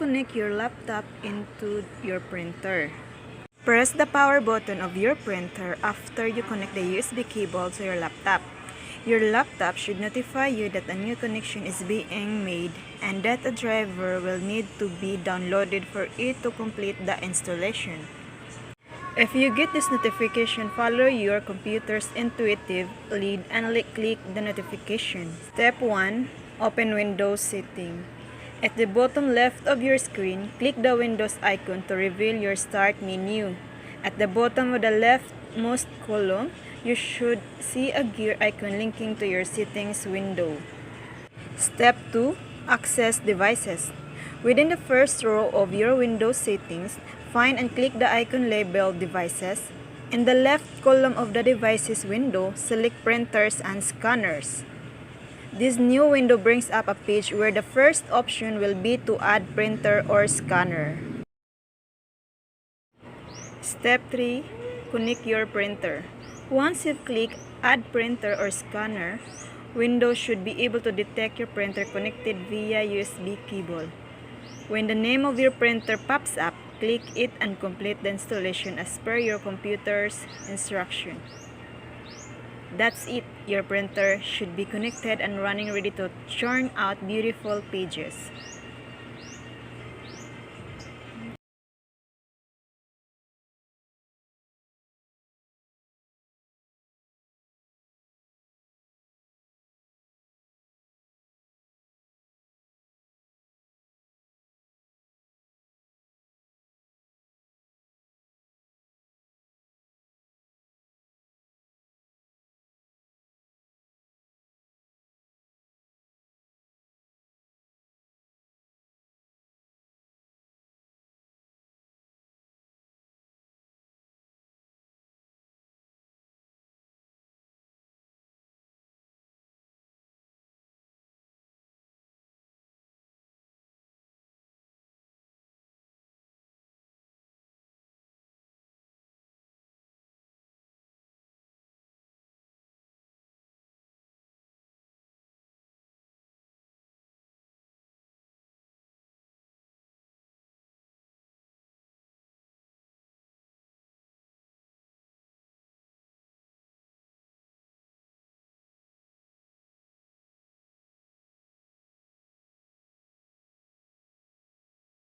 connect your laptop into your printer. Press the power button of your printer after you connect the USB cable to your laptop. Your laptop should notify you that a new connection is being made and that a driver will need to be downloaded for it to complete the installation. If you get this notification, follow your computer's intuitive lead and click the notification. Step 1. Open Windows Setting. At the bottom left of your screen, click the Windows icon to reveal your Start menu. At the bottom of the leftmost column, you should see a gear icon linking to your settings window. Step 2. Access Devices. Within the first row of your Windows settings, find and click the icon labeled Devices. In the left column of the Devices window, select Printers and Scanners. This new window brings up a page where the first option will be to add printer or scanner. Step 3. Connect your printer. Once you've clicked Add Printer or Scanner, Windows should be able to detect your printer connected via USB cable. When the name of your printer pops up, click it and complete the installation as per your computer's instruction. That's it. Your printer should be connected and running, ready to churn out beautiful pages.